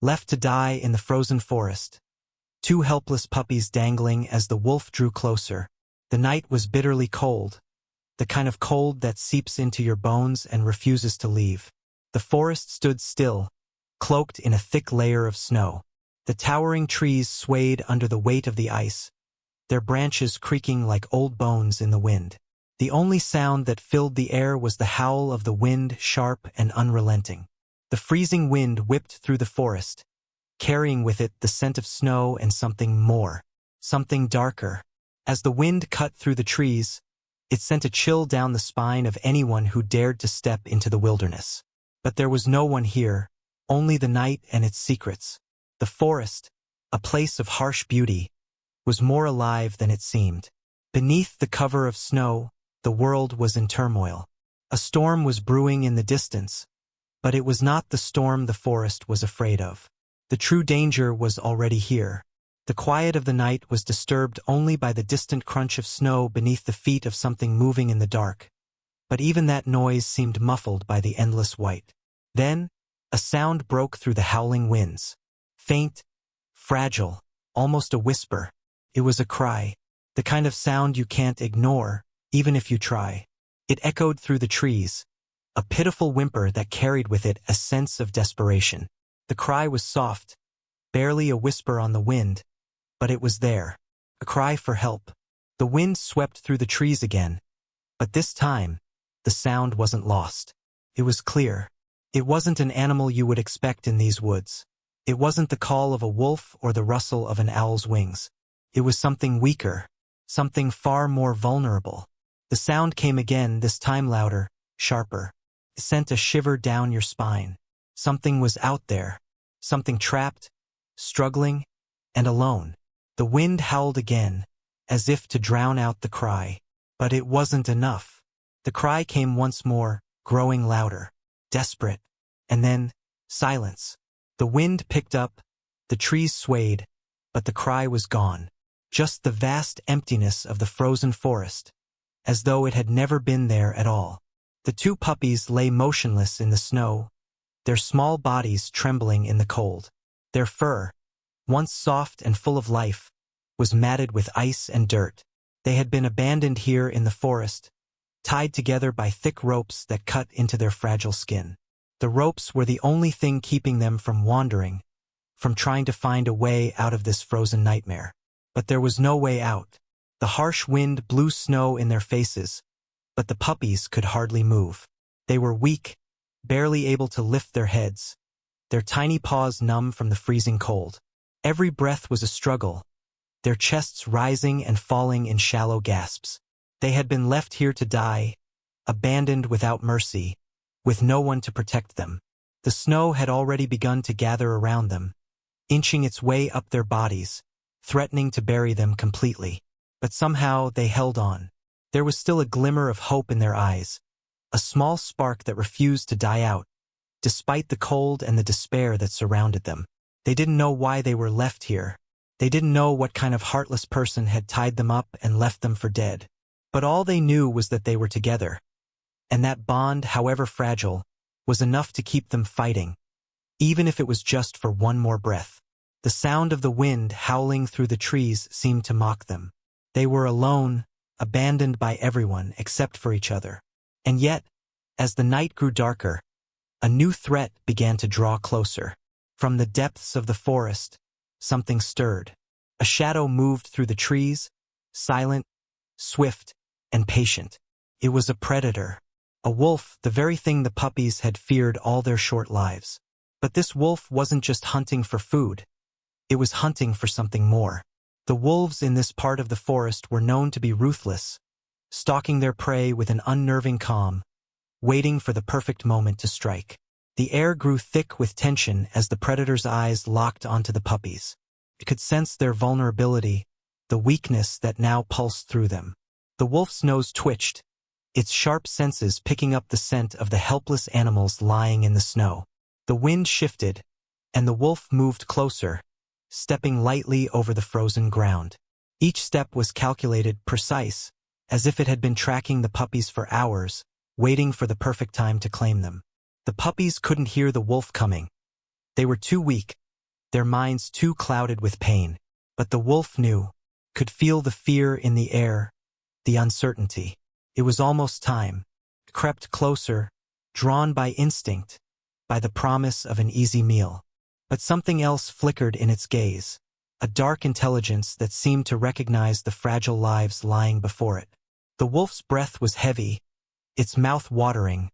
left to die in the frozen forest. Two helpless puppies dangling as the wolf drew closer. The night was bitterly cold, the kind of cold that seeps into your bones and refuses to leave. The forest stood still, cloaked in a thick layer of snow. The towering trees swayed under the weight of the ice, their branches creaking like old bones in the wind. The only sound that filled the air was the howl of the wind, sharp and unrelenting. The freezing wind whipped through the forest, carrying with it the scent of snow and something more, something darker. As the wind cut through the trees, it sent a chill down the spine of anyone who dared to step into the wilderness. But there was no one here, only the night and its secrets. The forest, a place of harsh beauty, was more alive than it seemed. Beneath the cover of snow, the world was in turmoil. A storm was brewing in the distance, but it was not the storm the forest was afraid of. The true danger was already here. The quiet of the night was disturbed only by the distant crunch of snow beneath the feet of something moving in the dark. But even that noise seemed muffled by the endless white. Then, a sound broke through the howling winds. Faint, fragile, almost a whisper. It was a cry, the kind of sound you can't ignore, even if you try. It echoed through the trees, a pitiful whimper that carried with it a sense of desperation. The cry was soft, barely a whisper on the wind, but it was there, a cry for help. The wind swept through the trees again, but this time, the sound wasn't lost. It was clear. It wasn't an animal you would expect in these woods. It wasn't the call of a wolf or the rustle of an owl's wings. It was something weaker, something far more vulnerable. The sound came again, this time louder, sharper. It sent a shiver down your spine. Something was out there, something trapped, struggling, and alone. The wind howled again, as if to drown out the cry. But it wasn't enough. The cry came once more, growing louder, desperate, and then, silence. The wind picked up, the trees swayed, but the cry was gone. Just the vast emptiness of the frozen forest, as though it had never been there at all. The two puppies lay motionless in the snow, their small bodies trembling in the cold. Their fur, once soft and full of life, was matted with ice and dirt. They had been abandoned here in the forest, tied together by thick ropes that cut into their fragile skin. The ropes were the only thing keeping them from wandering, from trying to find a way out of this frozen nightmare. But there was no way out. The harsh wind blew snow in their faces, but the puppies could hardly move. They were weak, barely able to lift their heads, their tiny paws numb from the freezing cold. Every breath was a struggle, their chests rising and falling in shallow gasps. They had been left here to die, abandoned without mercy, with no one to protect them. The snow had already begun to gather around them, inching its way up their bodies, threatening to bury them completely. But somehow they held on. There was still a glimmer of hope in their eyes, a small spark that refused to die out, despite the cold and the despair that surrounded them. They didn't know why they were left here. They didn't know what kind of heartless person had tied them up and left them for dead. But all they knew was that they were together, and that bond, however fragile, was enough to keep them fighting, even if it was just for one more breath. The sound of the wind howling through the trees seemed to mock them. They were alone, abandoned by everyone except for each other. And yet, as the night grew darker, a new threat began to draw closer. From the depths of the forest, something stirred. A shadow moved through the trees, silent, swift, and patient. It was a predator. A wolf, the very thing the puppies had feared all their short lives. But this wolf wasn't just hunting for food. It was hunting for something more. The wolves in this part of the forest were known to be ruthless, stalking their prey with an unnerving calm, waiting for the perfect moment to strike. The air grew thick with tension as the predator's eyes locked onto the puppies. It could sense their vulnerability, the weakness that now pulsed through them. The wolf's nose twitched, its sharp senses picking up the scent of the helpless animals lying in the snow. The wind shifted, and the wolf moved closer, stepping lightly over the frozen ground. Each step was calculated, precise, as if it had been tracking the puppies for hours, waiting for the perfect time to claim them. The puppies couldn't hear the wolf coming. They were too weak, their minds too clouded with pain. But the wolf knew, could feel the fear in the air, the uncertainty. It was almost time. Crept closer, drawn by instinct, by the promise of an easy meal. But something else flickered in its gaze, a dark intelligence that seemed to recognize the fragile lives lying before it. The wolf's breath was heavy, its mouth watering,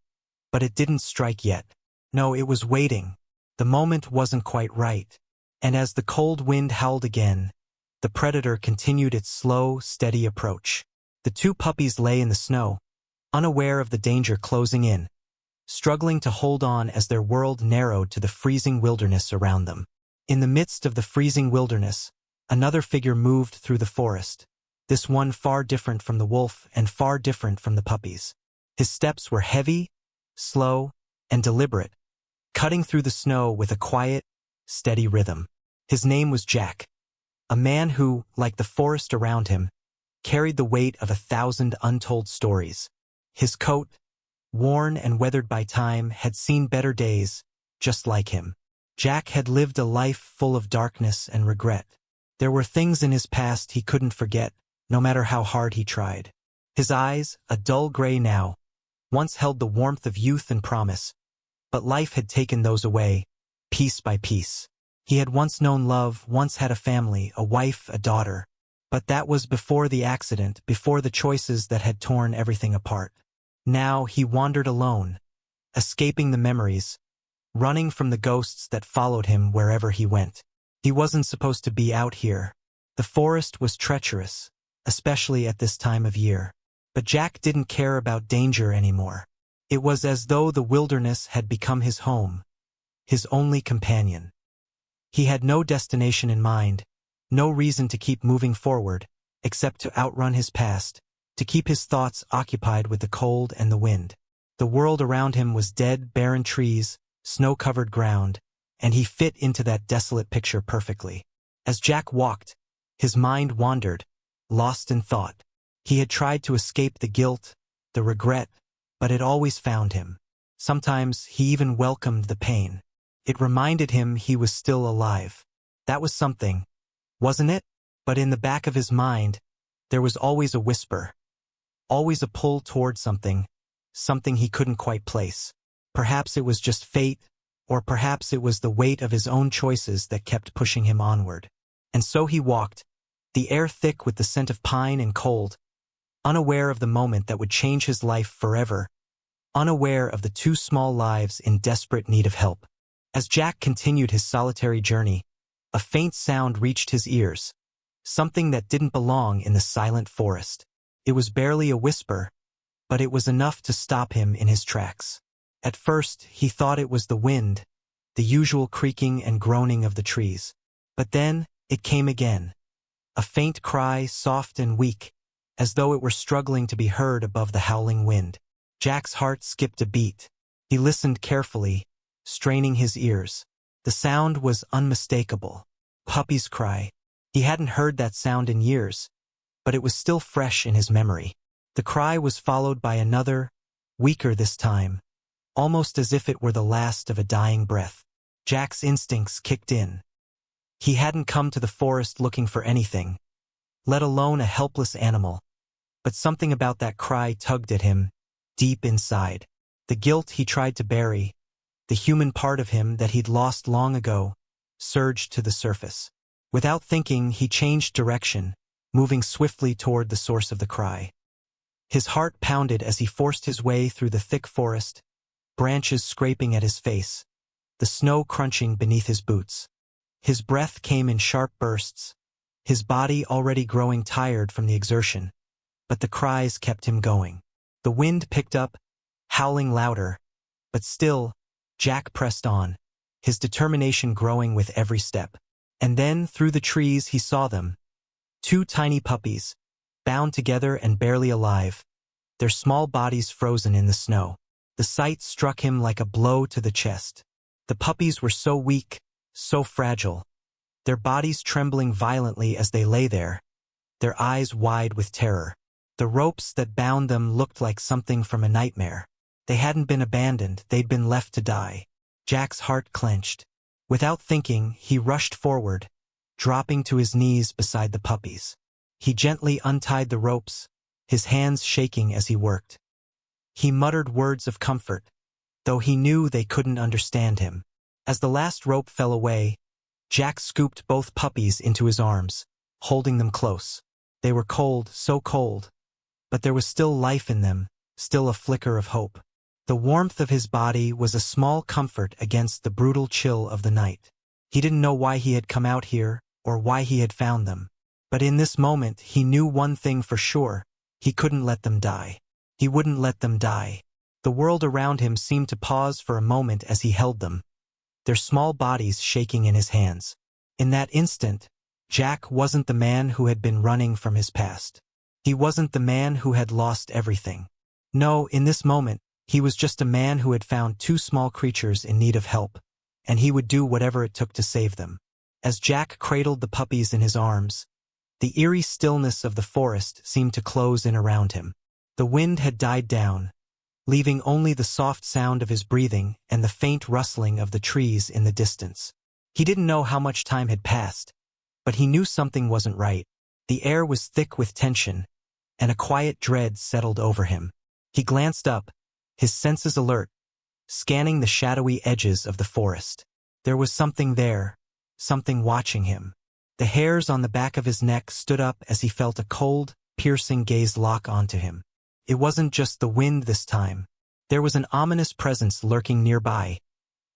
but it didn't strike yet. No, it was waiting. The moment wasn't quite right. And as the cold wind howled again, the predator continued its slow, steady approach. The two puppies lay in the snow, unaware of the danger closing in, struggling to hold on as their world narrowed to the freezing wilderness around them. In the midst of the freezing wilderness, another figure moved through the forest, this one far different from the wolf and far different from the puppies. His steps were heavy, slow, and deliberate, cutting through the snow with a quiet, steady rhythm. His name was Jack, a man who, like the forest around him, carried the weight of 1,000 untold stories. His coat, worn and weathered by time, had seen better days, just like him. Jack had lived a life full of darkness and regret. There were things in his past he couldn't forget, no matter how hard he tried. His eyes, a dull gray now, once held the warmth of youth and promise, but life had taken those away, piece by piece. He had once known love, once had a family, a wife, a daughter. But that was before the accident, before the choices that had torn everything apart. Now he wandered alone, escaping the memories, running from the ghosts that followed him wherever he went. He wasn't supposed to be out here. The forest was treacherous, especially at this time of year. But Jack didn't care about danger anymore. It was as though the wilderness had become his home, his only companion. He had no destination in mind, no reason to keep moving forward, except to outrun his past, to keep his thoughts occupied with the cold and the wind. The world around him was dead, barren trees, snow-covered ground, and he fit into that desolate picture perfectly. As Jack walked, his mind wandered, lost in thought. He had tried to escape the guilt, the regret, but it always found him. Sometimes he even welcomed the pain. It reminded him he was still alive. That was something, wasn't it? But in the back of his mind, there was always a whisper, always a pull toward something he couldn't quite place. Perhaps it was just fate, or perhaps it was the weight of his own choices that kept pushing him onward. And so he walked, the air thick with the scent of pine and cold, unaware of the moment that would change his life forever, unaware of the two small lives in desperate need of help. As Jack continued his solitary journey, a faint sound reached his ears, something that didn't belong in the silent forest. It was barely a whisper, but it was enough to stop him in his tracks. At first, he thought it was the wind, the usual creaking and groaning of the trees. But then, it came again. A faint cry, soft and weak, as though it were struggling to be heard above the howling wind. Jack's heart skipped a beat. He listened carefully, straining his ears. The sound was unmistakable. Puppy's cry. He hadn't heard that sound in years, but it was still fresh in his memory. The cry was followed by another, weaker this time, almost as if it were the last of a dying breath. Jack's instincts kicked in. He hadn't come to the forest looking for anything, let alone a helpless animal, but something about that cry tugged at him, deep inside. The guilt he tried to bury, the human part of him that he'd lost long ago, surged to the surface. Without thinking, he changed direction, moving swiftly toward the source of the cry. His heart pounded as he forced his way through the thick forest, branches scraping at his face, the snow crunching beneath his boots. His breath came in sharp bursts, his body already growing tired from the exertion, but the cries kept him going. The wind picked up, howling louder, but still, Jack pressed on, his determination growing with every step. And then, through the trees, he saw them. Two tiny puppies, bound together and barely alive, their small bodies frozen in the snow. The sight struck him like a blow to the chest. The puppies were so weak, so fragile, their bodies trembling violently as they lay there, their eyes wide with terror. The ropes that bound them looked like something from a nightmare. They hadn't been abandoned, they'd been left to die. Jack's heart clenched. Without thinking, he rushed forward, dropping to his knees beside the puppies. He gently untied the ropes, his hands shaking as he worked. He muttered words of comfort, though he knew they couldn't understand him. As the last rope fell away, Jack scooped both puppies into his arms, holding them close. They were cold, so cold, but there was still life in them, still a flicker of hope. The warmth of his body was a small comfort against the brutal chill of the night. He didn't know why he had come out here, or why he had found them. But in this moment he knew one thing for sure: he couldn't let them die. He wouldn't let them die. The world around him seemed to pause for a moment as he held them, their small bodies shaking in his hands. In that instant, Jack wasn't the man who had been running from his past. He wasn't the man who had lost everything. No, in this moment, he was just a man who had found two small creatures in need of help, and he would do whatever it took to save them. As Jack cradled the puppies in his arms, the eerie stillness of the forest seemed to close in around him. The wind had died down, leaving only the soft sound of his breathing and the faint rustling of the trees in the distance. He didn't know how much time had passed, but he knew something wasn't right. The air was thick with tension, and a quiet dread settled over him. He glanced up, his senses alert, scanning the shadowy edges of the forest. There was something there, something watching him. The hairs on the back of his neck stood up as he felt a cold, piercing gaze lock onto him. It wasn't just the wind this time. There was an ominous presence lurking nearby,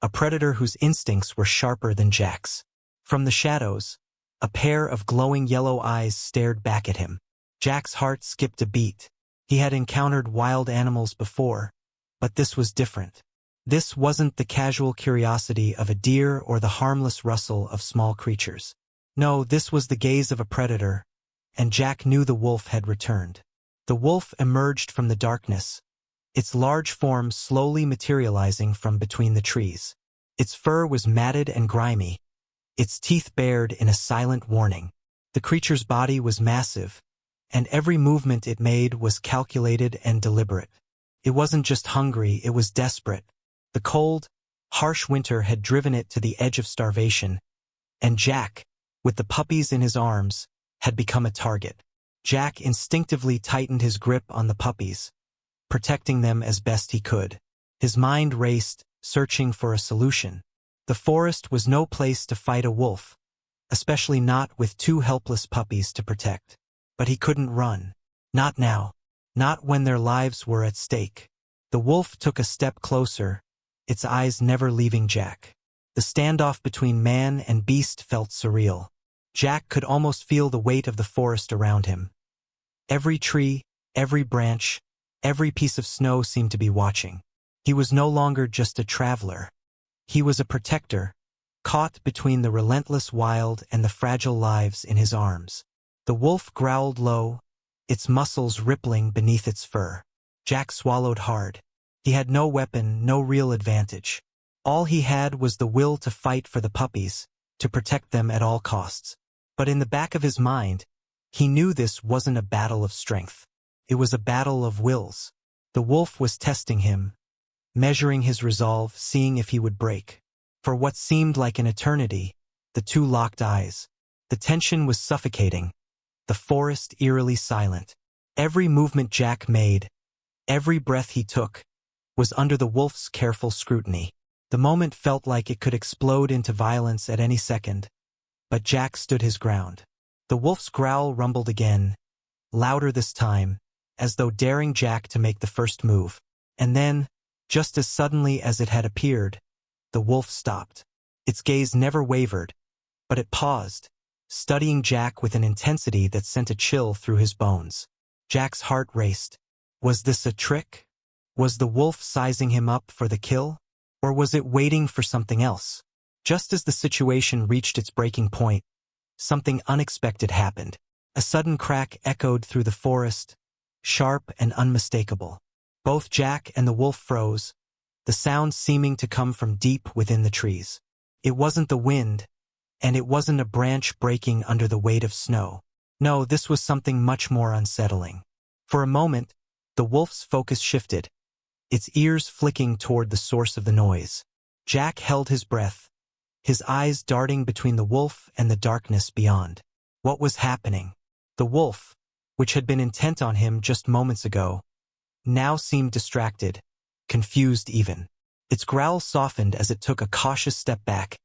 a predator whose instincts were sharper than Jack's. From the shadows, a pair of glowing yellow eyes stared back at him. Jack's heart skipped a beat. He had encountered wild animals before, but this was different. This wasn't the casual curiosity of a deer or the harmless rustle of small creatures. No, this was the gaze of a predator, and Jack knew the wolf had returned. The wolf emerged from the darkness, its large form slowly materializing from between the trees. Its fur was matted and grimy, its teeth bared in a silent warning. The creature's body was massive, and every movement it made was calculated and deliberate. It wasn't just hungry, it was desperate. The cold, harsh winter had driven it to the edge of starvation, and Jack, with the puppies in his arms, had become a target. Jack instinctively tightened his grip on the puppies, protecting them as best he could. His mind raced, searching for a solution. The forest was no place to fight a wolf, especially not with two helpless puppies to protect. But he couldn't run. Not now. Not when their lives were at stake. The wolf took a step closer, its eyes never leaving Jack. The standoff between man and beast felt surreal. Jack could almost feel the weight of the forest around him. Every tree, every branch, every piece of snow seemed to be watching. He was no longer just a traveler. He was a protector, caught between the relentless wild and the fragile lives in his arms. The wolf growled low, its muscles rippling beneath its fur. Jack swallowed hard. He had no weapon, no real advantage. All he had was the will to fight for the puppies, to protect them at all costs. But in the back of his mind, he knew this wasn't a battle of strength. It was a battle of wills. The wolf was testing him, measuring his resolve, seeing if he would break. For what seemed like an eternity, the two locked eyes. The tension was suffocating. The forest eerily silent. Every movement Jack made, every breath he took, was under the wolf's careful scrutiny. The moment felt like it could explode into violence at any second, but Jack stood his ground. The wolf's growl rumbled again, louder this time, as though daring Jack to make the first move. And then, just as suddenly as it had appeared, the wolf stopped. Its gaze never wavered, but it paused, studying Jack with an intensity that sent a chill through his bones. Jack's heart raced. Was this a trick? Was the wolf sizing him up for the kill? Or was it waiting for something else? Just as the situation reached its breaking point, something unexpected happened. A sudden crack echoed through the forest, sharp and unmistakable. Both Jack and the wolf froze, the sound seeming to come from deep within the trees. It wasn't the wind, and it wasn't a branch breaking under the weight of snow. No, this was something much more unsettling. For a moment, the wolf's focus shifted, its ears flicking toward the source of the noise. Jack held his breath, his eyes darting between the wolf and the darkness beyond. What was happening? The wolf, which had been intent on him just moments ago, now seemed distracted, confused even. Its growl softened as it took a cautious step back,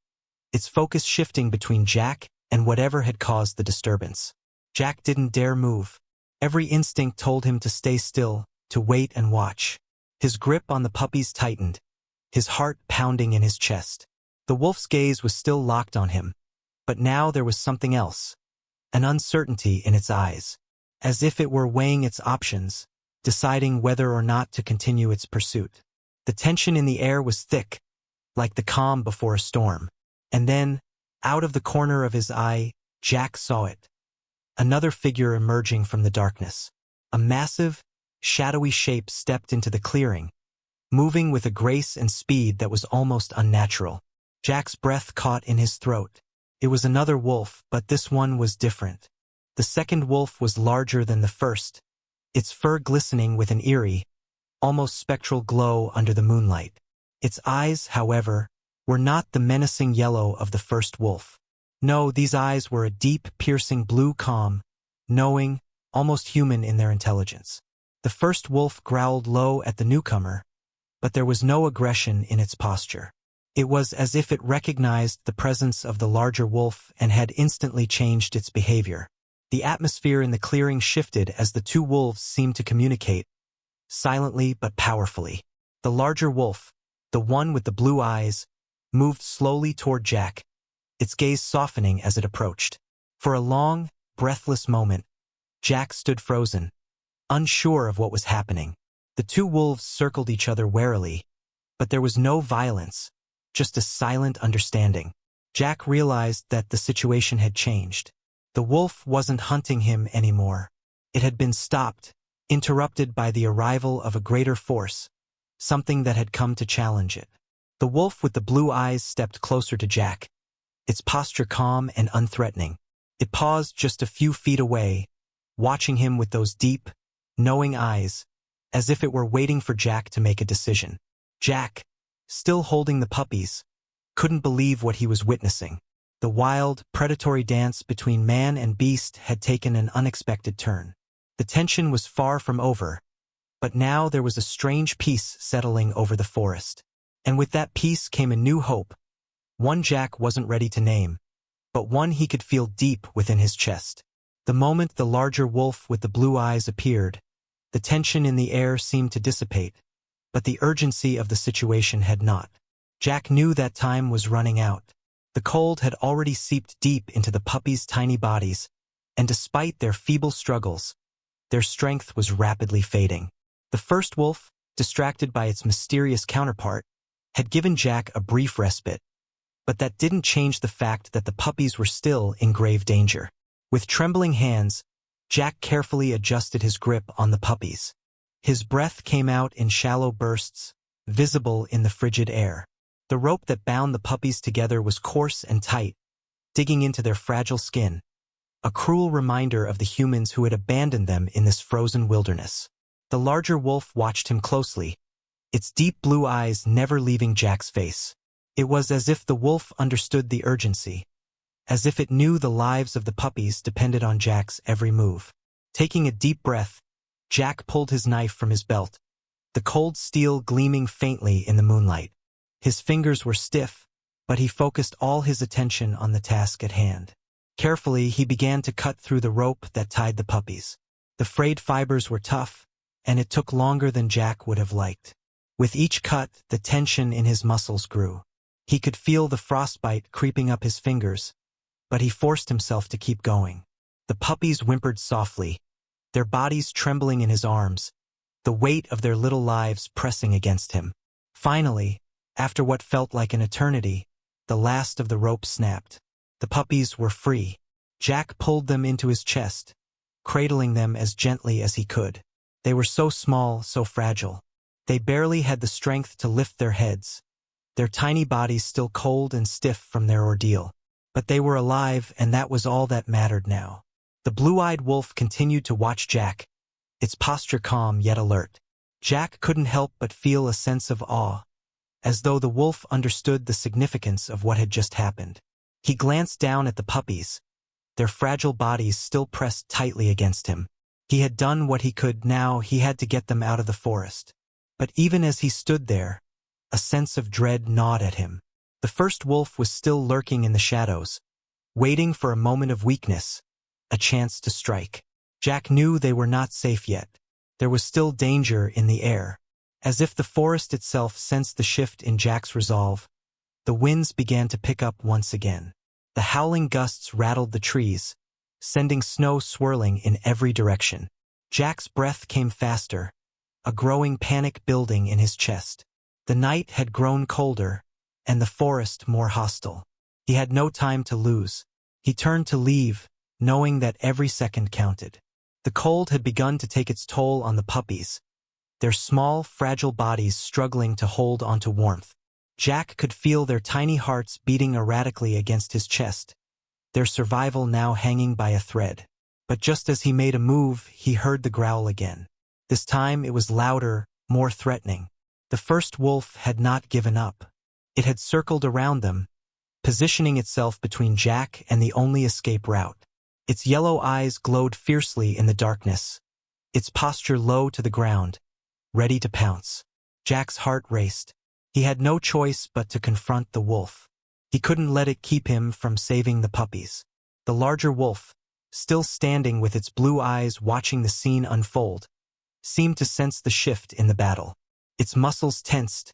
its focus shifting between Jack and whatever had caused the disturbance. Jack didn't dare move. Every instinct told him to stay still, to wait and watch. His grip on the puppies tightened, his heart pounding in his chest. The wolf's gaze was still locked on him, but now there was something else, an uncertainty in its eyes, as if it were weighing its options, deciding whether or not to continue its pursuit. The tension in the air was thick, like the calm before a storm. And then, out of the corner of his eye, Jack saw it. Another figure emerging from the darkness. A massive, shadowy shape stepped into the clearing, moving with a grace and speed that was almost unnatural. Jack's breath caught in his throat. It was another wolf, but this one was different. The second wolf was larger than the first, its fur glistening with an eerie, almost spectral glow under the moonlight. Its eyes, however, were not the menacing yellow of the first wolf. No, these eyes were a deep, piercing blue, calm, knowing, almost human in their intelligence. The first wolf growled low at the newcomer, but there was no aggression in its posture. It was as if it recognized the presence of the larger wolf and had instantly changed its behavior. The atmosphere in the clearing shifted as the two wolves seemed to communicate, silently but powerfully. The larger wolf, the one with the blue eyes, moved slowly toward Jack, its gaze softening as it approached. For a long, breathless moment, Jack stood frozen, unsure of what was happening. The two wolves circled each other warily, but there was no violence, just a silent understanding. Jack realized that the situation had changed. The wolf wasn't hunting him anymore. It had been stopped, interrupted by the arrival of a greater force, something that had come to challenge it. The wolf with the blue eyes stepped closer to Jack, its posture calm and unthreatening. It paused just a few feet away, watching him with those deep, knowing eyes, as if it were waiting for Jack to make a decision. Jack, still holding the puppies, couldn't believe what he was witnessing. The wild, predatory dance between man and beast had taken an unexpected turn. The tension was far from over, but now there was a strange peace settling over the forest. And with that peace came a new hope, one Jack wasn't ready to name, but one he could feel deep within his chest. The moment the larger wolf with the blue eyes appeared, the tension in the air seemed to dissipate, but the urgency of the situation had not. Jack knew that time was running out. The cold had already seeped deep into the puppies' tiny bodies, and despite their feeble struggles, their strength was rapidly fading. The first wolf, distracted by its mysterious counterpart, had given Jack a brief respite, but that didn't change the fact that the puppies were still in grave danger. With trembling hands, Jack carefully adjusted his grip on the puppies. His breath came out in shallow bursts, visible in the frigid air. The rope that bound the puppies together was coarse and tight, digging into their fragile skin, a cruel reminder of the humans who had abandoned them in this frozen wilderness. The larger wolf watched him closely, its deep blue eyes never leaving Jack's face. It was as if the wolf understood the urgency, as if it knew the lives of the puppies depended on Jack's every move. Taking a deep breath, Jack pulled his knife from his belt, the cold steel gleaming faintly in the moonlight. His fingers were stiff, but he focused all his attention on the task at hand. Carefully, he began to cut through the rope that tied the puppies. The frayed fibers were tough, and it took longer than Jack would have liked. With each cut, the tension in his muscles grew. He could feel the frostbite creeping up his fingers, but he forced himself to keep going. The puppies whimpered softly, their bodies trembling in his arms, the weight of their little lives pressing against him. Finally, after what felt like an eternity, the last of the rope snapped. The puppies were free. Jack pulled them into his chest, cradling them as gently as he could. They were so small, so fragile. They barely had the strength to lift their heads, their tiny bodies still cold and stiff from their ordeal. But they were alive, and that was all that mattered now. The blue-eyed wolf continued to watch Jack, its posture calm yet alert. Jack couldn't help but feel a sense of awe, as though the wolf understood the significance of what had just happened. He glanced down at the puppies, their fragile bodies still pressed tightly against him. He had done what he could, now he had to get them out of the forest. But even as he stood there, a sense of dread gnawed at him. The first wolf was still lurking in the shadows, waiting for a moment of weakness, a chance to strike. Jack knew they were not safe yet. There was still danger in the air. As if the forest itself sensed the shift in Jack's resolve, the winds began to pick up once again. The howling gusts rattled the trees, sending snow swirling in every direction. Jack's breath came faster, a growing panic building in his chest. The night had grown colder, and the forest more hostile. He had no time to lose. He turned to leave, knowing that every second counted. The cold had begun to take its toll on the puppies, their small, fragile bodies struggling to hold onto warmth. Jack could feel their tiny hearts beating erratically against his chest, their survival now hanging by a thread. But just as he made a move, he heard the growl again. This time it was louder, more threatening. The first wolf had not given up. It had circled around them, positioning itself between Jack and the only escape route. Its yellow eyes glowed fiercely in the darkness, its posture low to the ground, ready to pounce. Jack's heart raced. He had no choice but to confront the wolf. He couldn't let it keep him from saving the puppies. The larger wolf, still standing with its blue eyes watching the scene unfold, seemed to sense the shift in the battle. Its muscles tensed,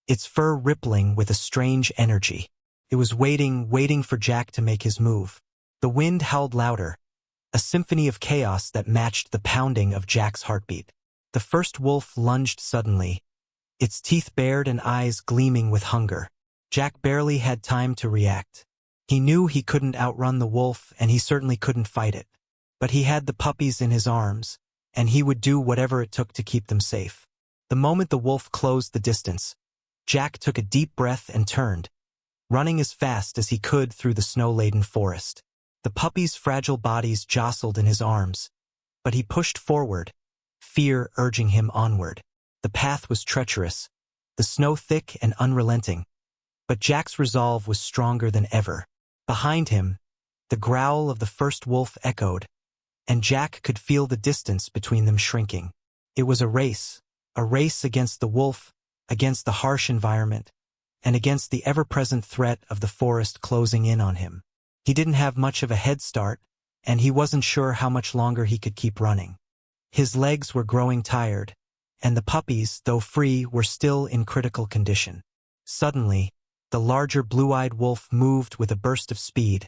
its fur rippling with a strange energy. It was waiting for Jack to make his move. The wind howled louder, a symphony of chaos that matched the pounding of Jack's heartbeat. The first wolf lunged suddenly, its teeth bared and eyes gleaming with hunger. Jack barely had time to react. He knew he couldn't outrun the wolf, and he certainly couldn't fight it. But he had the puppies in his arms, and he would do whatever it took to keep them safe. The moment the wolf closed the distance, Jack took a deep breath and turned, running as fast as he could through the snow-laden forest. The puppies' fragile bodies jostled in his arms, but he pushed forward, fear urging him onward. The path was treacherous, the snow thick and unrelenting, but Jack's resolve was stronger than ever. Behind him, the growl of the first wolf echoed, and Jack could feel the distance between them shrinking. It was a race against the wolf, against the harsh environment, and against the ever-present threat of the forest closing in on him. He didn't have much of a head start, and he wasn't sure how much longer he could keep running. His legs were growing tired, and the puppies, though free, were still in critical condition. Suddenly, the larger blue-eyed wolf moved with a burst of speed,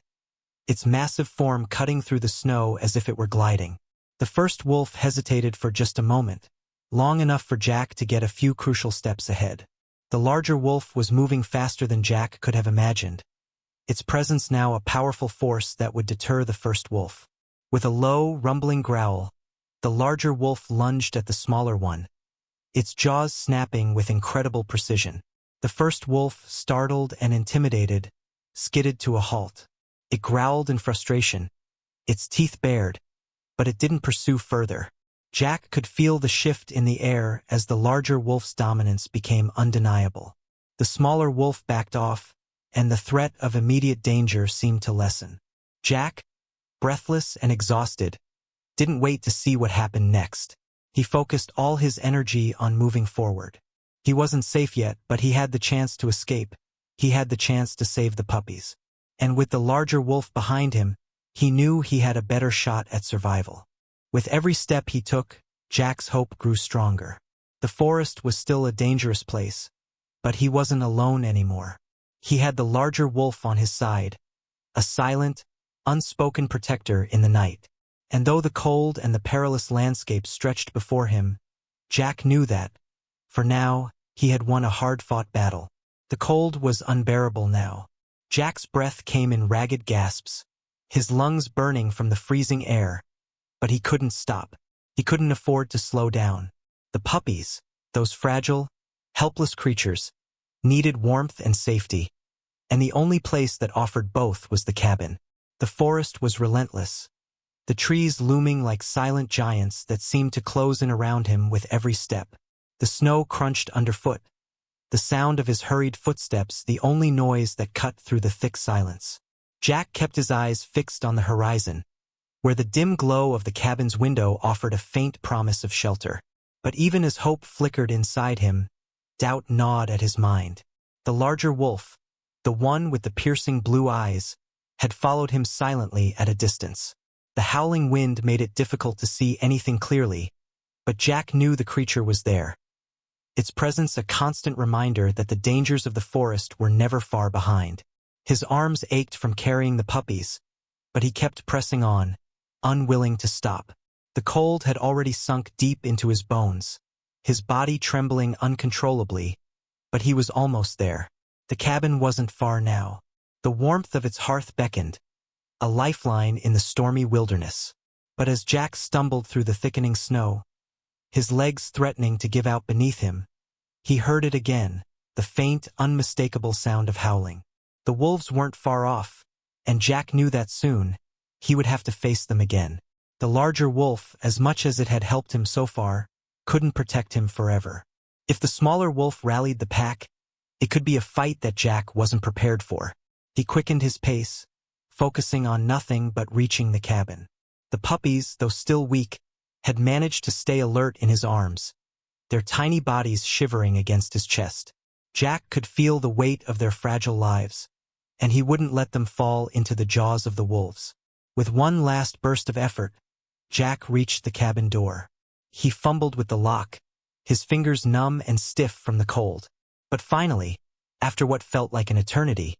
its massive form cutting through the snow as if it were gliding. The first wolf hesitated for just a moment, long enough for Jack to get a few crucial steps ahead. The larger wolf was moving faster than Jack could have imagined, its presence now a powerful force that would deter the first wolf. With a low, rumbling growl, the larger wolf lunged at the smaller one, its jaws snapping with incredible precision. The first wolf, startled and intimidated, skidded to a halt. It growled in frustration, its teeth bared, but it didn't pursue further. Jack could feel the shift in the air as the larger wolf's dominance became undeniable. The smaller wolf backed off, and the threat of immediate danger seemed to lessen. Jack, breathless and exhausted, didn't wait to see what happened next. He focused all his energy on moving forward. He wasn't safe yet, but he had the chance to escape. He had the chance to save the puppies. And with the larger wolf behind him, he knew he had a better shot at survival. With every step he took, Jack's hope grew stronger. The forest was still a dangerous place, but he wasn't alone anymore. He had the larger wolf on his side, a silent, unspoken protector in the night. And though the cold and the perilous landscape stretched before him, Jack knew that, for now, he had won a hard-fought battle. The cold was unbearable now. Jack's breath came in ragged gasps, his lungs burning from the freezing air, but he couldn't stop. He couldn't afford to slow down. The puppies, those fragile, helpless creatures, needed warmth and safety, and the only place that offered both was the cabin. The forest was relentless, the trees looming like silent giants that seemed to close in around him with every step. The snow crunched underfoot, the sound of his hurried footsteps the only noise that cut through the thick silence. Jack kept his eyes fixed on the horizon, where the dim glow of the cabin's window offered a faint promise of shelter. But even as hope flickered inside him, doubt gnawed at his mind. The larger wolf, the one with the piercing blue eyes, had followed him silently at a distance. The howling wind made it difficult to see anything clearly, but Jack knew the creature was there, its presence a constant reminder that the dangers of the forest were never far behind. His arms ached from carrying the puppies, but he kept pressing on, unwilling to stop. The cold had already sunk deep into his bones, his body trembling uncontrollably, but he was almost there. The cabin wasn't far now. The warmth of its hearth beckoned, a lifeline in the stormy wilderness. But as Jack stumbled through the thickening snow, his legs threatening to give out beneath him, he heard it again, the faint, unmistakable sound of howling. The wolves weren't far off, and Jack knew that soon he would have to face them again. The larger wolf, as much as it had helped him so far, couldn't protect him forever. If the smaller wolf rallied the pack, it could be a fight that Jack wasn't prepared for. He quickened his pace, focusing on nothing but reaching the cabin. The puppies, though still weak, had managed to stay alert in his arms, their tiny bodies shivering against his chest. Jack could feel the weight of their fragile lives, and he wouldn't let them fall into the jaws of the wolves. With one last burst of effort, Jack reached the cabin door. He fumbled with the lock, his fingers numb and stiff from the cold. But finally, after what felt like an eternity,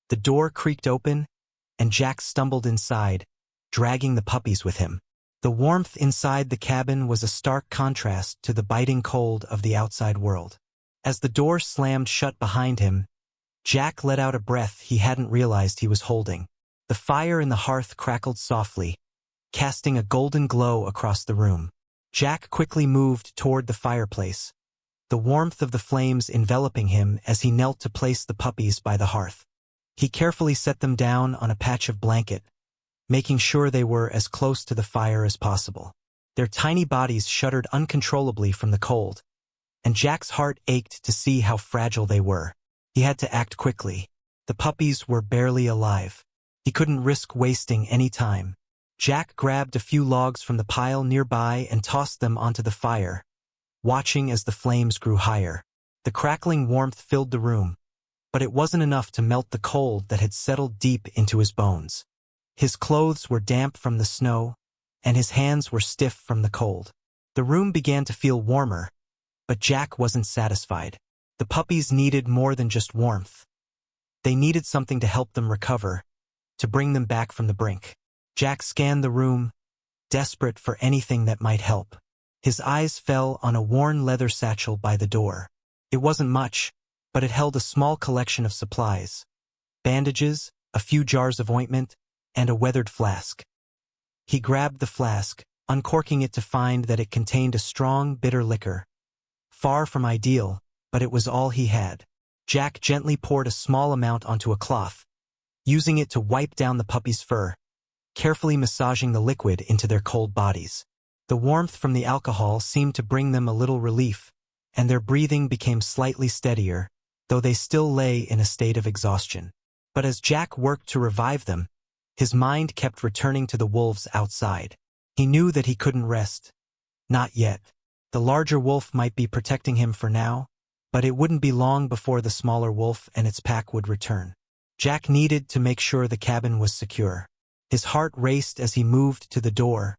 the door creaked open, and Jack stumbled inside, dragging the puppies with him. The warmth inside the cabin was a stark contrast to the biting cold of the outside world. As the door slammed shut behind him, Jack let out a breath he hadn't realized he was holding. The fire in the hearth crackled softly, casting a golden glow across the room. Jack quickly moved toward the fireplace, the warmth of the flames enveloping him as he knelt to place the puppies by the hearth. He carefully set them down on a patch of blanket, making sure they were as close to the fire as possible. Their tiny bodies shuddered uncontrollably from the cold, and Jack's heart ached to see how fragile they were. He had to act quickly. The puppies were barely alive. He couldn't risk wasting any time. Jack grabbed a few logs from the pile nearby and tossed them onto the fire, watching as the flames grew higher. The crackling warmth filled the room, but it wasn't enough to melt the cold that had settled deep into his bones. His clothes were damp from the snow, and his hands were stiff from the cold. The room began to feel warmer, but Jack wasn't satisfied. The puppies needed more than just warmth. They needed something to help them recover, to bring them back from the brink. Jack scanned the room, desperate for anything that might help. His eyes fell on a worn leather satchel by the door. It wasn't much, but it held a small collection of supplies: bandages, a few jars of ointment, and a weathered flask. He grabbed the flask, uncorking it to find that it contained a strong, bitter liquor. Far from ideal, but it was all he had. Jack gently poured a small amount onto a cloth, using it to wipe down the puppy's fur, carefully massaging the liquid into their cold bodies. The warmth from the alcohol seemed to bring them a little relief, and their breathing became slightly steadier, though they still lay in a state of exhaustion. But as Jack worked to revive them, his mind kept returning to the wolves outside. He knew that he couldn't rest. Not yet. The larger wolf might be protecting him for now, but it wouldn't be long before the smaller wolf and its pack would return. Jack needed to make sure the cabin was secure. His heart raced as he moved to the door,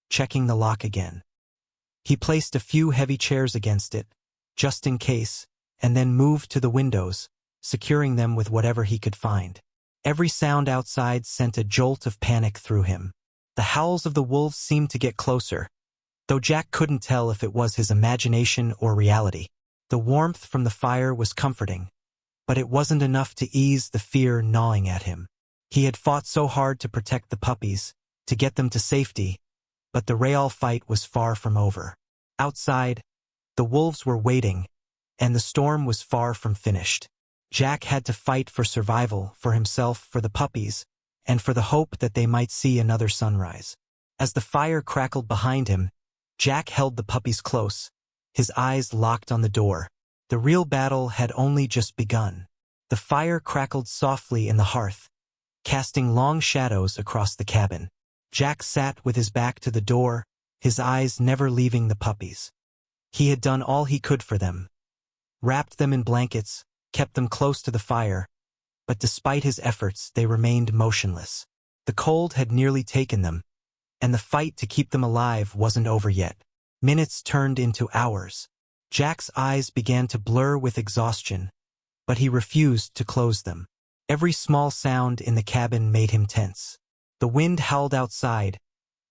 checking the lock again. He placed a few heavy chairs against it, just in case, and then moved to the windows, securing them with whatever he could find. Every sound outside sent a jolt of panic through him. The howls of the wolves seemed to get closer, though Jack couldn't tell if it was his imagination or reality. The warmth from the fire was comforting, but it wasn't enough to ease the fear gnawing at him. He had fought so hard to protect the puppies, to get them to safety, but the real fight was far from over. Outside, the wolves were waiting, and the storm was far from finished. Jack had to fight for survival, for himself, for the puppies, and for the hope that they might see another sunrise. As the fire crackled behind him, Jack held the puppies close, his eyes locked on the door. The real battle had only just begun. The fire crackled softly in the hearth, casting long shadows across the cabin. Jack sat with his back to the door, his eyes never leaving the puppies. He had done all he could for them. Wrapped them in blankets, kept them close to the fire, but despite his efforts they remained motionless. The cold had nearly taken them, and the fight to keep them alive wasn't over yet. Minutes turned into hours. Jack's eyes began to blur with exhaustion, but he refused to close them. Every small sound in the cabin made him tense. The wind howled outside,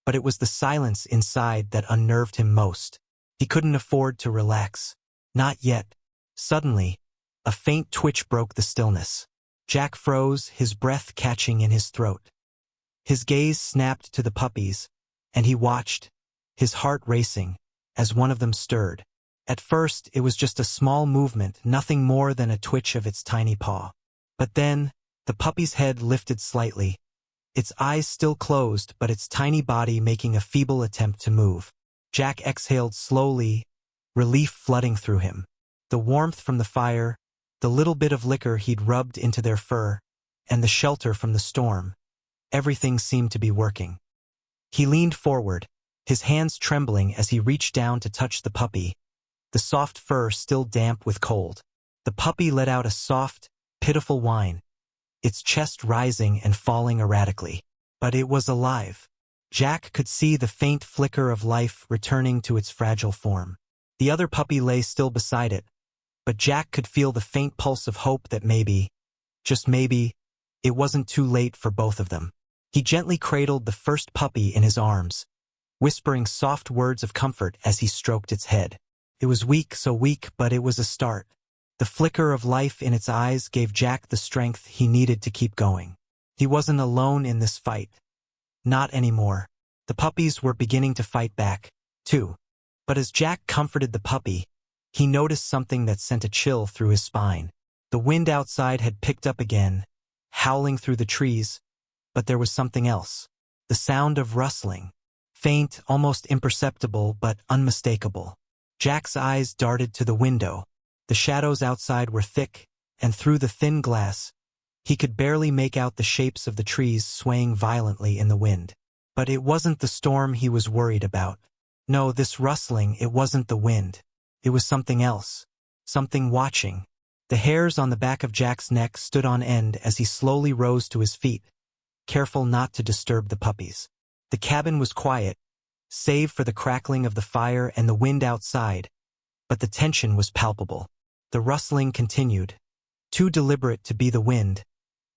but it was the silence inside that unnerved him most. He couldn't afford to relax. Not yet. Suddenly, a faint twitch broke the stillness. Jack froze, his breath catching in his throat. His gaze snapped to the puppies, and he watched, his heart racing, as one of them stirred. At first, it was just a small movement, nothing more than a twitch of its tiny paw. But then, the puppy's head lifted slightly, its eyes still closed but its tiny body making a feeble attempt to move. Jack exhaled slowly, relief flooding through him. The warmth from the fire, the little bit of liquor he'd rubbed into their fur, and the shelter from the storm, everything seemed to be working. He leaned forward, his hands trembling as he reached down to touch the puppy, the soft fur still damp with cold. The puppy let out a soft, pitiful whine, its chest rising and falling erratically. But it was alive. Jack could see the faint flicker of life returning to its fragile form. The other puppy lay still beside it, but Jack could feel the faint pulse of hope that maybe, just maybe, it wasn't too late for both of them. He gently cradled the first puppy in his arms, whispering soft words of comfort as he stroked its head. It was weak, so weak, but it was a start. The flicker of life in its eyes gave Jack the strength he needed to keep going. He wasn't alone in this fight. Not anymore. The puppies were beginning to fight back, too. But as Jack comforted the puppy, he noticed something that sent a chill through his spine. The wind outside had picked up again, howling through the trees, but there was something else. The sound of rustling. Faint, almost imperceptible, but unmistakable. Jack's eyes darted to the window. The shadows outside were thick, and through the thin glass, he could barely make out the shapes of the trees swaying violently in the wind. But it wasn't the storm he was worried about. No, this rustling, it wasn't the wind. It was something else. Something watching. The hairs on the back of Jack's neck stood on end as he slowly rose to his feet, careful not to disturb the puppies. The cabin was quiet, save for the crackling of the fire and the wind outside, but the tension was palpable. The rustling continued, too deliberate to be the wind,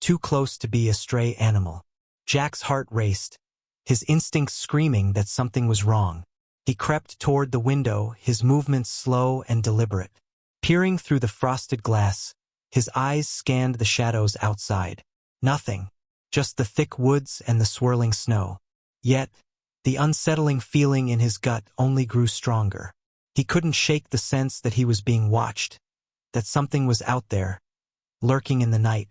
too close to be a stray animal. Jack's heart raced, his instincts screaming that something was wrong. He crept toward the window, his movements slow and deliberate. Peering through the frosted glass, his eyes scanned the shadows outside. Nothing, just the thick woods and the swirling snow. Yet, the unsettling feeling in his gut only grew stronger. He couldn't shake the sense that he was being watched, that something was out there, lurking in the night.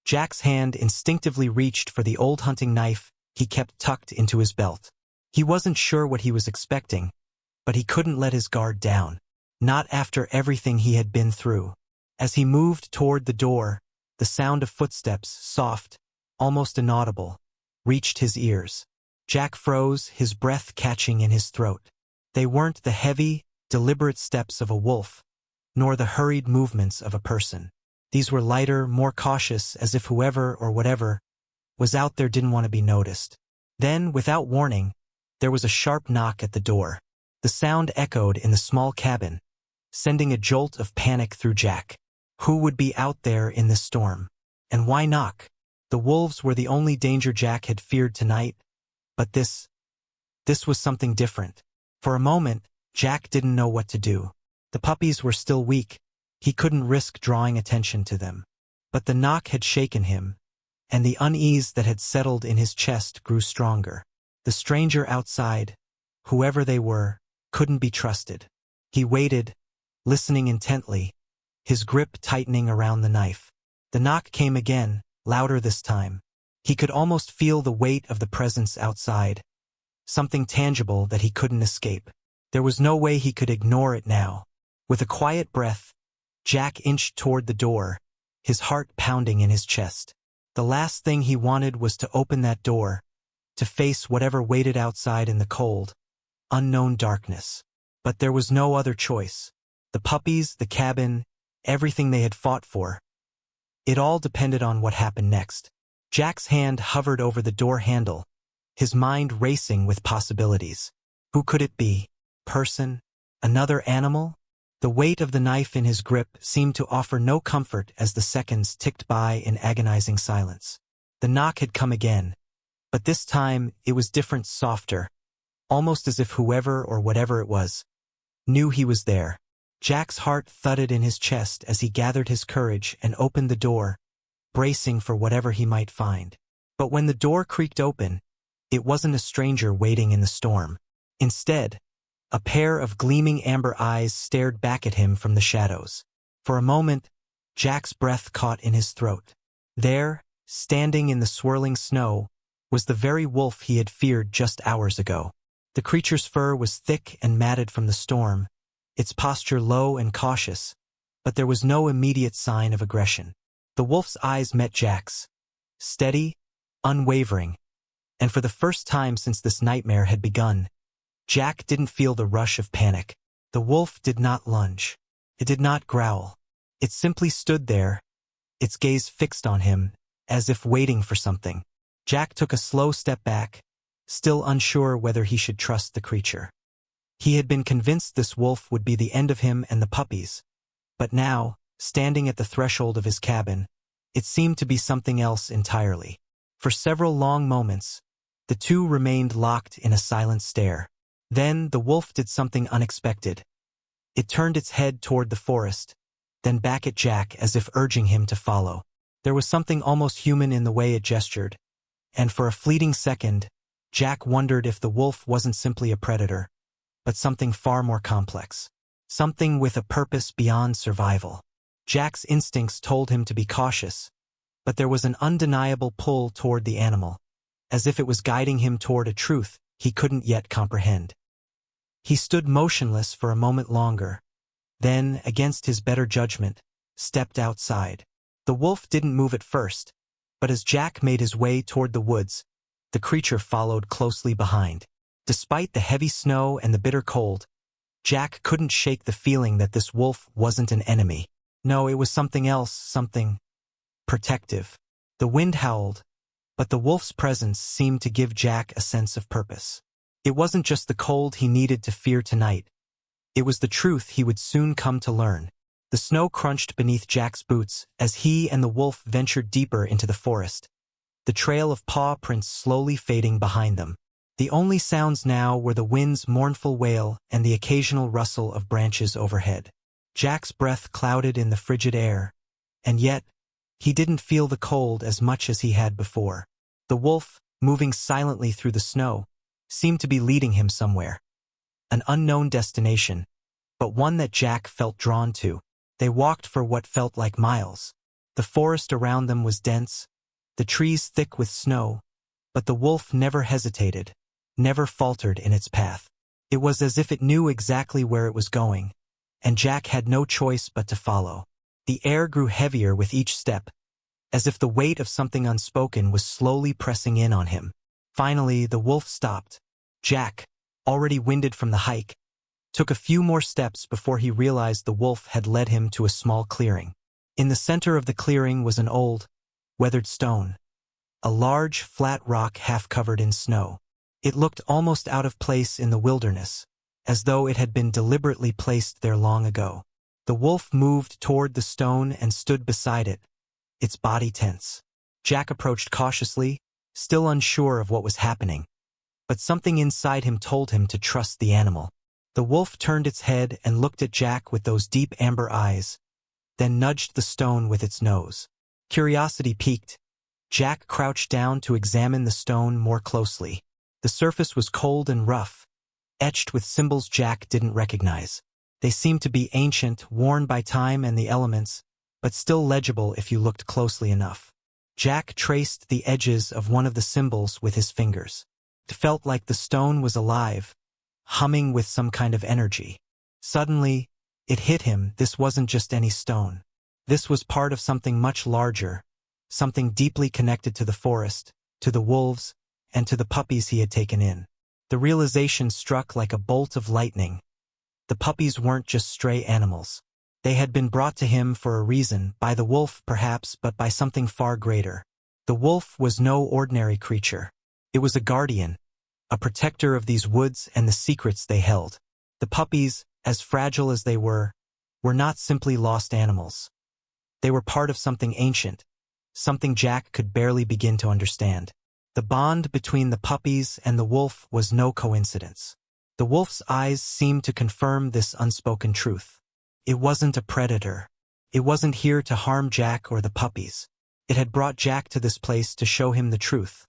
Jack's hand instinctively reached for the old hunting knife he kept tucked into his belt. He wasn't sure what he was expecting, but he couldn't let his guard down. Not after everything he had been through. As he moved toward the door, the sound of footsteps, soft, almost inaudible, reached his ears. Jack froze, his breath catching in his throat. They weren't the heavy, deliberate steps of a wolf, nor the hurried movements of a person. These were lighter, more cautious, as if whoever or whatever was out there didn't want to be noticed. Then, without warning, there was a sharp knock at the door. The sound echoed in the small cabin, sending a jolt of panic through Jack. Who would be out there in this storm? And why knock? The wolves were the only danger Jack had feared tonight, but this was something different. For a moment, Jack didn't know what to do. The puppies were still weak. He couldn't risk drawing attention to them. But the knock had shaken him, and the unease that had settled in his chest grew stronger. The stranger outside, whoever they were, couldn't be trusted. He waited, listening intently, his grip tightening around the knife. The knock came again, louder this time. He could almost feel the weight of the presence outside, something tangible that he couldn't escape. There was no way he could ignore it now. With a quiet breath, Jack inched toward the door, his heart pounding in his chest. The last thing he wanted was to open that door, to face whatever waited outside in the cold, unknown darkness. But there was no other choice. The puppies, the cabin, everything they had fought for. It all depended on what happened next. Jack's hand hovered over the door handle, his mind racing with possibilities. Who could it be? Person? Another animal? The weight of the knife in his grip seemed to offer no comfort as the seconds ticked by in agonizing silence. The knock had come again, but this time it was different, softer, almost as if whoever or whatever it was knew he was there. Jack's heart thudded in his chest as he gathered his courage and opened the door, bracing for whatever he might find. But when the door creaked open, it wasn't a stranger waiting in the storm. Instead, a pair of gleaming amber eyes stared back at him from the shadows. For a moment, Jack's breath caught in his throat. There, standing in the swirling snow, was the very wolf he had feared just hours ago. The creature's fur was thick and matted from the storm, its posture low and cautious, but there was no immediate sign of aggression. The wolf's eyes met Jack's, steady, unwavering, and for the first time since this nightmare had begun, Jack didn't feel the rush of panic. The wolf did not lunge. It did not growl. It simply stood there, its gaze fixed on him, as if waiting for something. Jack took a slow step back, still unsure whether he should trust the creature. He had been convinced this wolf would be the end of him and the puppies, but now, standing at the threshold of his cabin, it seemed to be something else entirely. For several long moments, the two remained locked in a silent stare. Then the wolf did something unexpected. It turned its head toward the forest, then back at Jack as if urging him to follow. There was something almost human in the way it gestured, and for a fleeting second, Jack wondered if the wolf wasn't simply a predator, but something far more complex. Something with a purpose beyond survival. Jack's instincts told him to be cautious, but there was an undeniable pull toward the animal, as if it was guiding him toward a truth he couldn't yet comprehend. He stood motionless for a moment longer, then, against his better judgment, stepped outside. The wolf didn't move at first, but as Jack made his way toward the woods, the creature followed closely behind. Despite the heavy snow and the bitter cold, Jack couldn't shake the feeling that this wolf wasn't an enemy. No, it was something else, something protective. The wind howled, but the wolf's presence seemed to give Jack a sense of purpose. It wasn't just the cold he needed to fear tonight. It was the truth he would soon come to learn. The snow crunched beneath Jack's boots as he and the wolf ventured deeper into the forest, the trail of paw prints slowly fading behind them. The only sounds now were the wind's mournful wail and the occasional rustle of branches overhead. Jack's breath clouded in the frigid air, and yet, he didn't feel the cold as much as he had before. The wolf, moving silently through the snow, seemed to be leading him somewhere. An unknown destination, but one that Jack felt drawn to. They walked for what felt like miles. The forest around them was dense, the trees thick with snow, but the wolf never hesitated, never faltered in its path. It was as if it knew exactly where it was going, and Jack had no choice but to follow. The air grew heavier with each step, as if the weight of something unspoken was slowly pressing in on him. Finally, the wolf stopped. Jack, already winded from the hike, took a few more steps before he realized the wolf had led him to a small clearing. In the center of the clearing was an old, weathered stone, a large, flat rock half covered in snow. It looked almost out of place in the wilderness, as though it had been deliberately placed there long ago. The wolf moved toward the stone and stood beside it, its body tense. Jack approached cautiously, still unsure of what was happening, but something inside him told him to trust the animal. The wolf turned its head and looked at Jack with those deep amber eyes, then nudged the stone with its nose. Curiosity piqued. Jack crouched down to examine the stone more closely. The surface was cold and rough, etched with symbols Jack didn't recognize. They seemed to be ancient, worn by time and the elements, but still legible if you looked closely enough. Jack traced the edges of one of the symbols with his fingers. It felt like the stone was alive, humming with some kind of energy. Suddenly, It hit him, this wasn't just any stone. This was part of something much larger, something deeply connected to the forest, to the wolves, and to the puppies he had taken in. The realization struck like a bolt of lightning. The puppies weren't just stray animals. They had been brought to him for a reason, by the wolf perhaps, but by something far greater. The wolf was no ordinary creature. It was a guardian, a protector of these woods and the secrets they held. The puppies, as fragile as they were not simply lost animals. They were part of something ancient, something Jack could barely begin to understand. The bond between the puppies and the wolf was no coincidence. The wolf's eyes seemed to confirm this unspoken truth. It wasn't a predator. It wasn't here to harm Jack or the puppies. It had brought Jack to this place to show him the truth.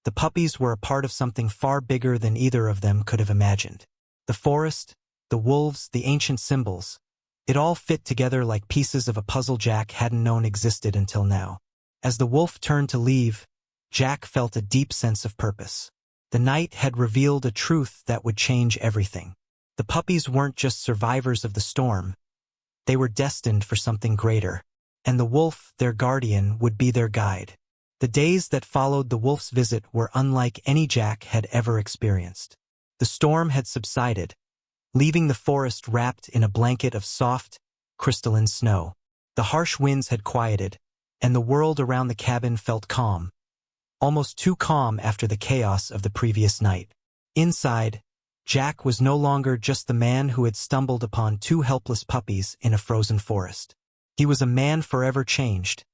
The puppies were a part of something far bigger than either of them could have imagined. The forest, the wolves, the ancient symbols, it all fit together like pieces of a puzzle Jack hadn't known existed until now. As the wolf turned to leave, Jack felt a deep sense of purpose. The night had revealed a truth that would change everything. The puppies weren't just survivors of the storm. They were destined for something greater. And the wolf, their guardian, would be their guide. The days that followed the wolf's visit were unlike any Jack had ever experienced. The storm had subsided, leaving the forest wrapped in a blanket of soft, crystalline snow. The harsh winds had quieted, and the world around the cabin felt calm. Almost too calm after the chaos of the previous night. Inside, Jack was no longer just the man who had stumbled upon two helpless puppies in a frozen forest. He was a man forever changed,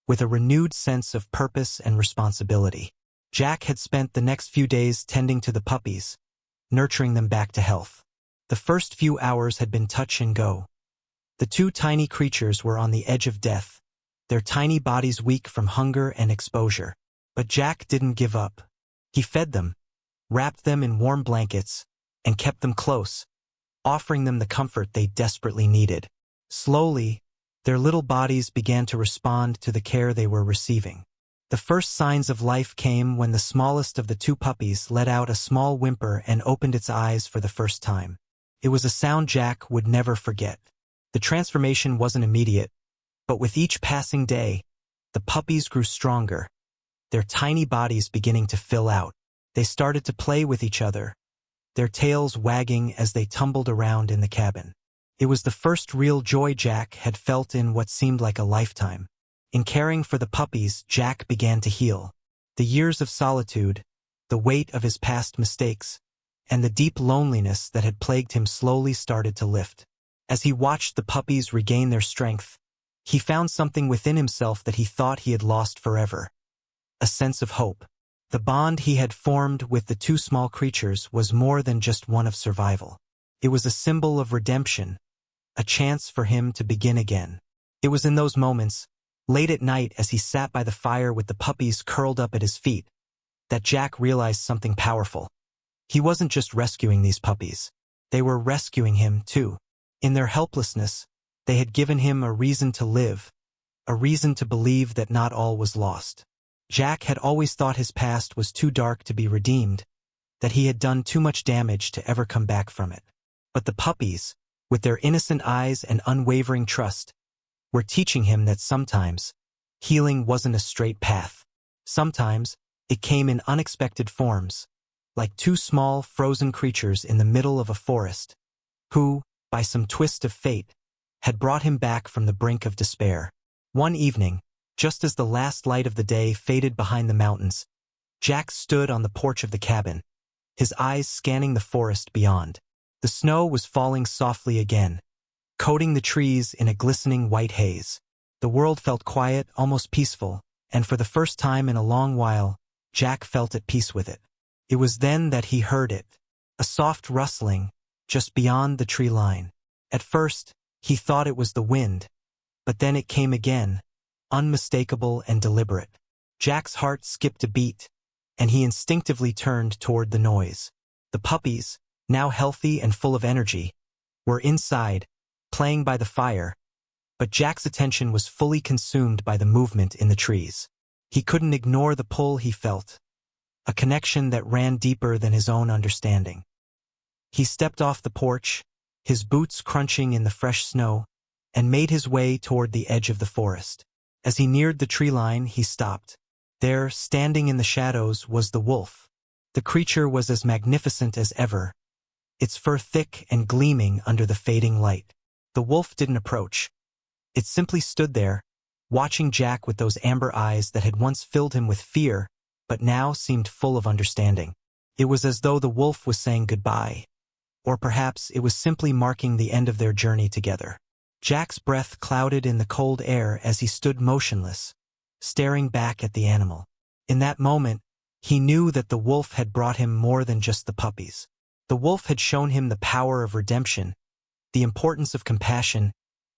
with a renewed sense of purpose and responsibility. Jack had spent the next few days tending to the puppies, nurturing them back to health. The first few hours had been touch and go. The two tiny creatures were on the edge of death, their tiny bodies weak from hunger and exposure. But Jack didn't give up. He fed them, wrapped them in warm blankets, and kept them close, offering them the comfort they desperately needed. Slowly, their little bodies began to respond to the care they were receiving. The first signs of life came when the smallest of the two puppies let out a small whimper and opened its eyes for the first time. It was a sound Jack would never forget. The transformation wasn't immediate, but with each passing day, the puppies grew stronger, their tiny bodies beginning to fill out. They started to play with each other, their tails wagging as they tumbled around in the cabin. It was the first real joy Jack had felt in what seemed like a lifetime. In caring for the puppies, Jack began to heal. The years of solitude, the weight of his past mistakes, and the deep loneliness that had plagued him slowly started to lift. As he watched the puppies regain their strength, he found something within himself that he thought he had lost forever. A sense of hope. The bond he had formed with the two small creatures was more than just one of survival. It was a symbol of redemption, a chance for him to begin again. It was in those moments, late at night as he sat by the fire with the puppies curled up at his feet, that Jack realized something powerful. He wasn't just rescuing these puppies. They were rescuing him, too. In their helplessness, they had given him a reason to live, a reason to believe that not all was lost. Jack had always thought his past was too dark to be redeemed, that he had done too much damage to ever come back from it. But the puppies, with their innocent eyes and unwavering trust, were teaching him that sometimes healing wasn't a straight path. Sometimes it came in unexpected forms, like two small, frozen creatures in the middle of a forest, who, by some twist of fate, had brought him back from the brink of despair. One evening, just as the last light of the day faded behind the mountains, Jack stood on the porch of the cabin, his eyes scanning the forest beyond. The snow was falling softly again, coating the trees in a glistening white haze. The world felt quiet, almost peaceful, and for the first time in a long while, Jack felt at peace with it. It was then that he heard it, a soft rustling, just beyond the tree line. At first, he thought it was the wind, but then it came again, unmistakable and deliberate. Jack's heart skipped a beat, and he instinctively turned toward the noise. The puppies, now healthy and full of energy, were inside, playing by the fire, but Jack's attention was fully consumed by the movement in the trees. He couldn't ignore the pull he felt, a connection that ran deeper than his own understanding. He stepped off the porch, his boots crunching in the fresh snow, and made his way toward the edge of the forest. As he neared the tree line, he stopped. There, standing in the shadows, was the wolf. The creature was as magnificent as ever, its fur thick and gleaming under the fading light. The wolf didn't approach. It simply stood there, watching Jack with those amber eyes that had once filled him with fear, but now seemed full of understanding. It was as though the wolf was saying goodbye, or perhaps it was simply marking the end of their journey together. Jack's breath clouded in the cold air as he stood motionless, staring back at the animal. In that moment, he knew that the wolf had brought him more than just the puppies. The wolf had shown him the power of redemption, the importance of compassion,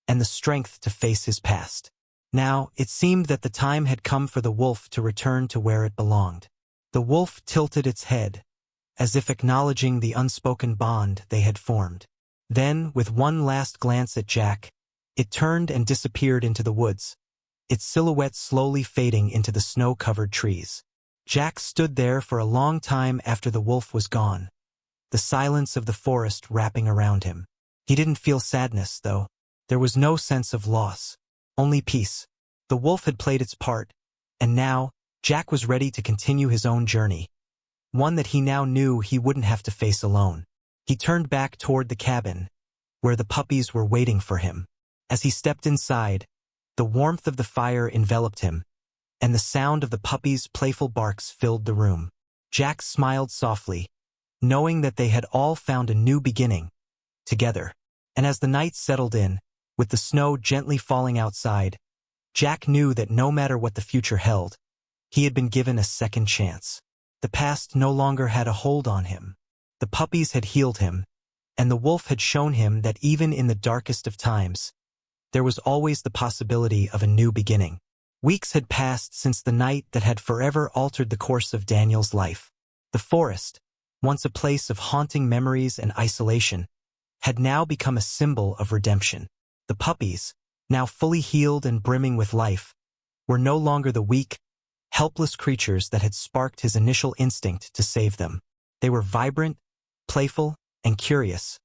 and the strength to face his past. Now, it seemed that the time had come for the wolf to return to where it belonged. The wolf tilted its head, as if acknowledging the unspoken bond they had formed. Then, with one last glance at Jack, it turned and disappeared into the woods, its silhouette slowly fading into the snow-covered trees. Jack stood there for a long time after the wolf was gone, the silence of the forest wrapping around him. He didn't feel sadness, though. There was no sense of loss, only peace. The wolf had played its part, and now, Jack was ready to continue his own journey, one that he now knew he wouldn't have to face alone. He turned back toward the cabin, where the puppies were waiting for him. As he stepped inside, the warmth of the fire enveloped him, and the sound of the puppies' playful barks filled the room. Jack smiled softly, knowing that they had all found a new beginning, together. And as the night settled in, with the snow gently falling outside, Jack knew that no matter what the future held, he had been given a second chance. The past no longer had a hold on him. The puppies had healed him, and the wolf had shown him that even in the darkest of times, there was always the possibility of a new beginning. Weeks had passed since the night that had forever altered the course of Daniel's life. The forest, once a place of haunting memories and isolation, had now become a symbol of redemption. The puppies, now fully healed and brimming with life, were no longer the weak, helpless creatures that had sparked his initial instinct to save them. They were vibrant, playful, and curious,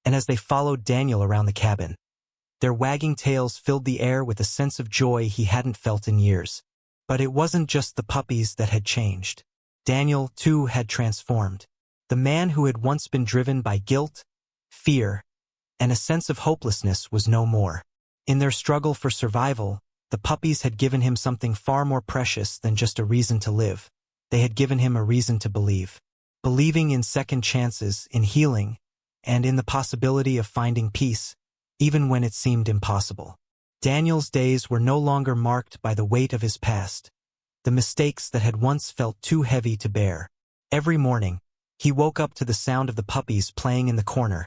and as they followed Daniel around the cabin, their wagging tails filled the air with a sense of joy he hadn't felt in years. But it wasn't just the puppies that had changed. Daniel, too, had transformed. The man who had once been driven by guilt, fear, and a sense of hopelessness was no more. In their struggle for survival, the puppies had given him something far more precious than just a reason to live. They had given him a reason to believe. Believing in second chances, in healing, and in the possibility of finding peace, even when it seemed impossible. Daniel's days were no longer marked by the weight of his past, the mistakes that had once felt too heavy to bear. Every morning, he woke up to the sound of the puppies playing in the corner,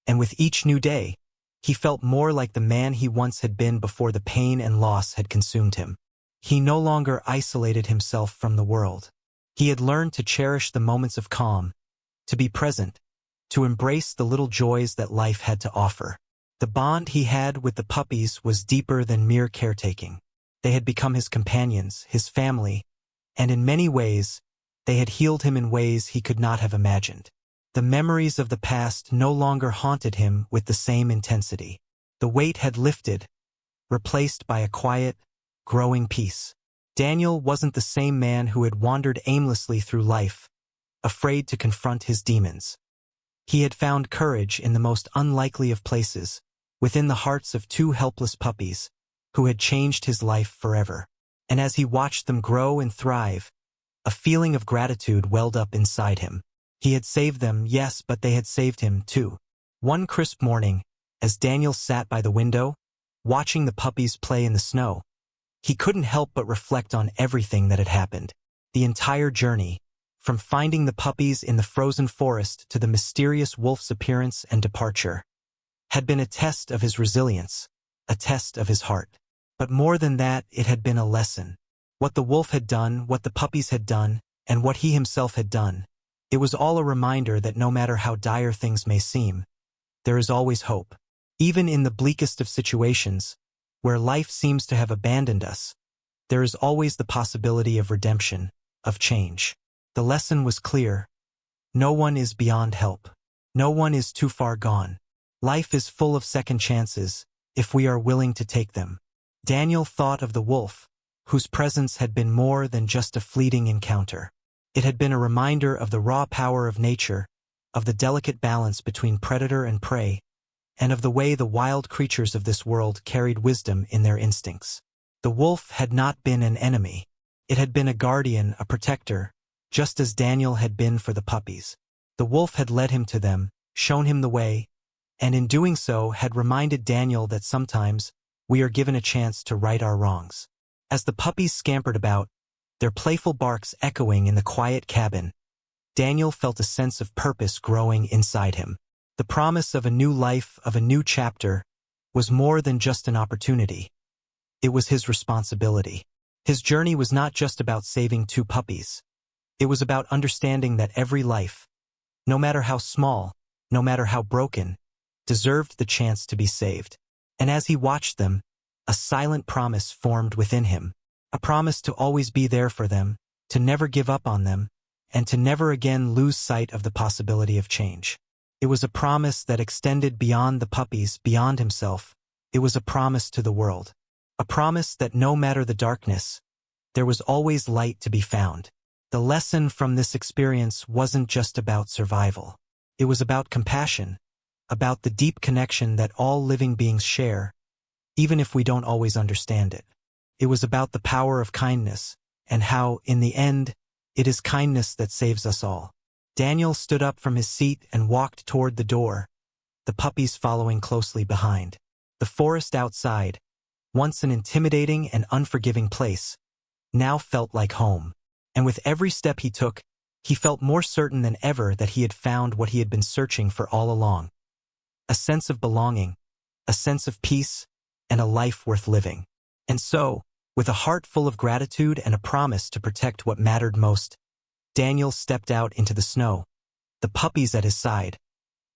and with each new day, he felt more like the man he once had been before the pain and loss had consumed him. He no longer isolated himself from the world. He had learned to cherish the moments of calm, to be present, to embrace the little joys that life had to offer. The bond he had with the puppies was deeper than mere caretaking. They had become his companions, his family, and in many ways, they had healed him in ways he could not have imagined. The memories of the past no longer haunted him with the same intensity. The weight had lifted, replaced by a quiet, growing peace. Daniel wasn't the same man who had wandered aimlessly through life, afraid to confront his demons. He had found courage in the most unlikely of places, within the hearts of two helpless puppies, who had changed his life forever. And as he watched them grow and thrive, a feeling of gratitude welled up inside him. He had saved them, yes, but they had saved him too. One crisp morning, as Daniel sat by the window, watching the puppies play in the snow, he couldn't help but reflect on everything that had happened. The entire journey, from finding the puppies in the frozen forest to the mysterious wolf's appearance and departure, had been a test of his resilience, a test of his heart. But more than that, it had been a lesson. What the wolf had done, what the puppies had done, and what he himself had done, it was all a reminder that no matter how dire things may seem, there is always hope. Even in the bleakest of situations, where life seems to have abandoned us, there is always the possibility of redemption, of change. The lesson was clear. No one is beyond help. No one is too far gone. Life is full of second chances, if we are willing to take them. Daniel thought of the wolf, whose presence had been more than just a fleeting encounter. It had been a reminder of the raw power of nature, of the delicate balance between predator and prey, and of the way the wild creatures of this world carried wisdom in their instincts. The wolf had not been an enemy. It had been a guardian, a protector, just as Daniel had been for the puppies. The wolf had led him to them, shown him the way, and in doing so had reminded Daniel that sometimes we are given a chance to right our wrongs. As the puppies scampered about, their playful barks echoing in the quiet cabin, Daniel felt a sense of purpose growing inside him. The promise of a new life, of a new chapter, was more than just an opportunity. It was his responsibility. His journey was not just about saving 2 puppies. It was about understanding that every life, no matter how small, no matter how broken, deserved the chance to be saved. And as he watched them, a silent promise formed within him, a promise to always be there for them, to never give up on them, and to never again lose sight of the possibility of change. It was a promise that extended beyond the puppies, beyond himself. It was a promise to the world. A promise that no matter the darkness, there was always light to be found. The lesson from this experience wasn't just about survival. It was about compassion, about the deep connection that all living beings share, even if we don't always understand it. It was about the power of kindness, and how, in the end, it is kindness that saves us all. Daniel stood up from his seat and walked toward the door, the puppies following closely behind. The forest outside, once an intimidating and unforgiving place, now felt like home. And with every step he took, he felt more certain than ever that he had found what he had been searching for all along. A sense of belonging, a sense of peace, and a life worth living. And so, with a heart full of gratitude and a promise to protect what mattered most, Daniel stepped out into the snow, the puppies at his side,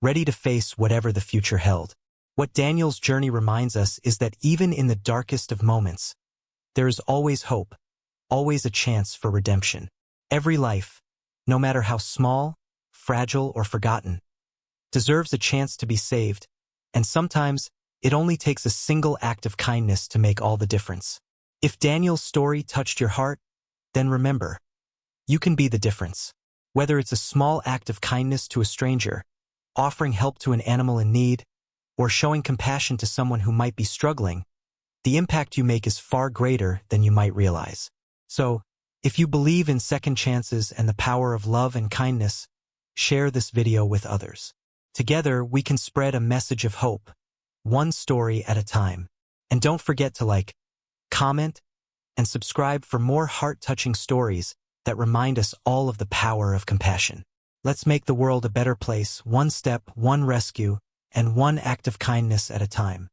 ready to face whatever the future held. What Daniel's journey reminds us is that even in the darkest of moments, there is always hope, always a chance for redemption. Every life, no matter how small, fragile, or forgotten, deserves a chance to be saved, and sometimes it only takes a single act of kindness to make all the difference. If Daniel's story touched your heart, then remember, you can be the difference. Whether it's a small act of kindness to a stranger, offering help to an animal in need, or showing compassion to someone who might be struggling, the impact you make is far greater than you might realize. So, if you believe in second chances and the power of love and kindness, share this video with others. Together, we can spread a message of hope, one story at a time. And don't forget to like, comment, and subscribe for more heart-touching stories that remind us all of the power of compassion. Let's make the world a better place, one step, one rescue, and one act of kindness at a time.